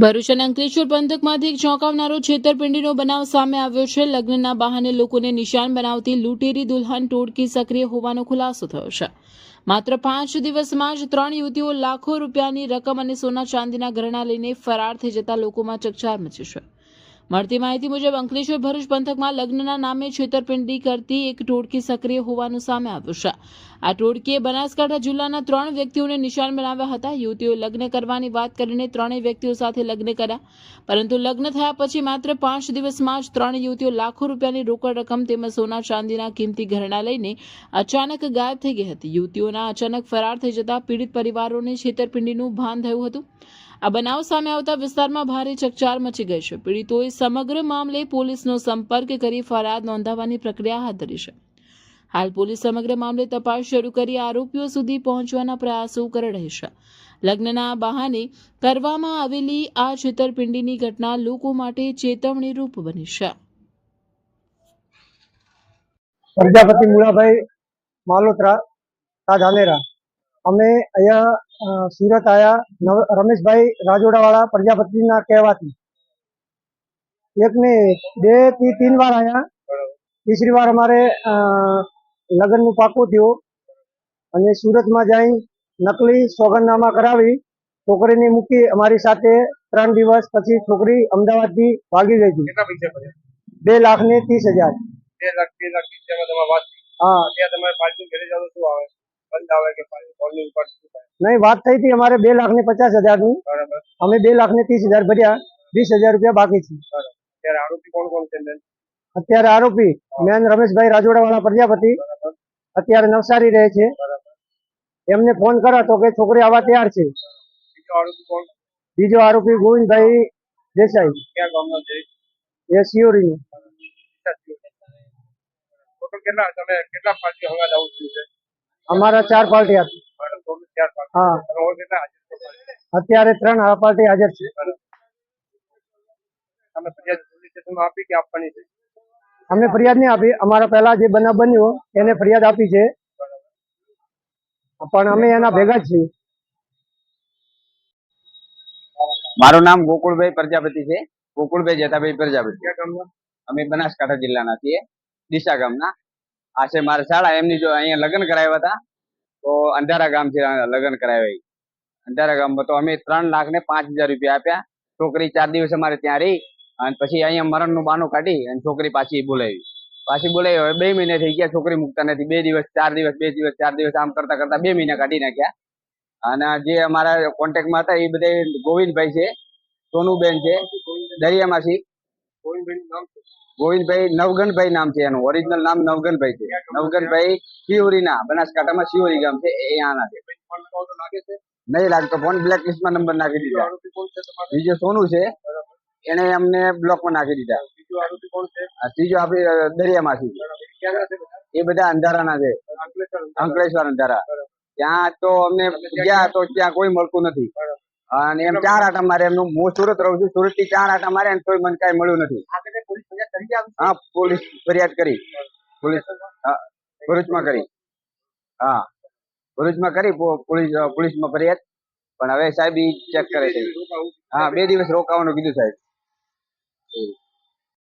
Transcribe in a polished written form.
ભરૂચ અને અંકલેશ્વર પંથકમાંથી એક ચોંકાવનારો છેતરપિંડીનો બનાવ સામે આવ્યો છે. લગ્નના બહાને લોકોને નિશાન બનાવતી લૂંટેરી દુલ્હન ટોળકી સક્રિય હોવાનો ખુલાસો થયો છે. માત્ર 5 દિવસમાં જ 3 યુવતીઓ લાખો રૂપિયાની રકમ અને સોના ચાંદીના ગહણા લઈને ફરાર થઈ જતા લોકોમાં ચકચાર મચી છે. મળતી માહિતી મુજબ અંકલેશ્વર ભરૂચ પંથકમાં લગ્નના નામે છેતરપિંડી કરતી એક ટોળકી સક્રિય હોવાનું સામે આવ્યું છે. આ ટોળકીએ બનાસકાંઠા જિલ્લાના 3 વ્યક્તિઓને નિશાન બનાવ્યા હતા. યુવતીઓ લગ્ન કરવાની વાત કરીને 3 વ્યક્તિઓ સાથે લગ્ન કર્યા, પરંતુ લગ્ન થયા પછી માત્ર 5 દિવસમાં જ 3 યુવતીઓ લાખો રૂપિયાની રોકડ રકમ તેમજ સોના ચાંદીના કિંમતી ગહણા લઈને અચાનક ગાયબ થઈ ગઈ હતી. યુવતીઓના અચાનક ફરાર થઈ જતા પીડિત પરિવારોને છેતરપિંડીનું ભાન થયું હતું. આ બનાવ સામે આવતા વિસ્તારમાં ભારે ચકચાર મચી ગઈ છે. પીડિતોએ સમગ્ર મામલે પોલીસનો સંપર્ક કરી ફરિયાદ નોંધાવવાની પ્રક્રિયા હાથ ધરી છે. હાલ પોલીસ સમગ્ર મામલે તપાસ શરૂ કરી આરોપીઓ સુધી પહોંચવાના પ્રયાસો કરી રહી છે. લગ્નના બહાને કરવામાં આવેલી આ છેતરપિંડીની ઘટના લોકો માટે ચેતવણી રૂપ બની છે. પ્રજાપતિ મુળાભાઈ માલોત્રા ધાનેરા અમે અહીંયા સુરત આયા રમેશભાઈ રાજોડાવાળા પ્રજાપતિના કહેવાથી એક ને 2 થી 3 વાર આયા. तीसरी વાર અમારે લગ્નનું પાકું થયું અને સુરતમાં જઈ નકલી સોગંદનામા કરાવી છોકરીને મૂકી અમારી સાથે 3 દિવસ પછી છોકરી અમદાવાદથી ભાગી ગઈ હતી. 2,30,000. 2,30,000 હા, नहीं बात थी थी हमारे 2,50,000 ની. અમે 2,30,000 ભર્યા, 20,000 રૂપિયા બાકી છે. આરોપી કોણ કોણ છે? અત્યારે આરોપી મેન રમેશભાઈ રાજોડા વાળા પ્રજાપતિ અત્યારે નવસારી રહે છે. એમને ફોન કર્યો તો કે છોકરી આવવા તૈયાર છે. બીજો આરોપી ગોવિંદભાઈ દેસાઈ. ક્યાં ગામનો છે? એ સિયોરી. કેટલા પાર્ટી હંગાત આવું થયું છે? અમારા 4 પાર્ટી હતી. હા, અત્યારે 3 પાર્ટી હાજર છે. તમે ફરિયાદ પોલીસ સ્ટેશનમાં આપી કે આપવાની છે? અમે ફરિયાદ નહીં આપી. અમારા પહેલા જે બનાવ બન્યો એને ફરિયાદ આપી છે, પણ અમે એના ભેગા જ છીએ. મારું નામ ગોકુળભાઈ પ્રજાપતિ છે. ગોકુળભાઈ જેઠાભાઈ પ્રજાપતિ. ક્યાં ગામના? અમે બનાસકાંઠા જિલ્લાના છીએ, ડીસા ગામના. આ છે મારા શાળા. એમની જો અહીંયા લગ્ન કરાવ્યા હતા તો અંધારા ગામ છે, લગ્ન કરાવ્યા અંધારા ગામમાં. તો અમે 3,05,000 રૂપિયા આપ્યા. છોકરી 4 દિવસ અમારે ત્યાં રહી અને પછી અહીંયા મરણનું બાનું કાઢી અને છોકરી પાછી બોલાવી. હવે 2 મહિને થઈ ગયા, છોકરી મૂકતા નથી. 2 દિવસ 4 દિવસ 2 દિવસ 4 દિવસ આમ કરતા કરતા 2 મહિના કાઢી નાખ્યા. અને જે અમારા કોન્ટેક્ટમાં હતા એ બધા ગોવિંદભાઈ છે, સોનુબેન છે, દરિયામાસી. ગોવિંદભાઈ નવગણભાઈ નામ છે એનું, ઓરિજિનલ નામ નવગણભાઈ છે. નવગણભાઈ શિવરીના, બનાસકાંઠામાં શિવરી ગામ છે, એ આના છે. નહીં લાગતો ફોન, બ્લેક લિસ્ટમાં નંબર નાખી દીધા. બીજો સોનુ છે, એને અમને બ્લોકમાં નાખી દીધા. ત્રીજો આપણી દરિયામાસી, એ બધા અંધારાના છે, અંકલેશ્વર અંધારા. ત્યાં તો અમને ગયા તો ત્યાં કોઈ મળતું નથી. અને એમ 4 આટા મારે. એમનું હું સુરત રહું છું, સુરત થી 4 આટા મારે તોય મને કઈ મળ્યું નથી. હા, પોલીસ ફરિયાદ કરી, પોલીસ ભરૂચમાં કરી. હા, ભરૂચમાં કરી પોલીસમાં ફરિયાદ. પણ હવે સાહેબ ચેક કરે છે. હા, 2 દિવસ રોકાવાનું કીધું સાહેબ.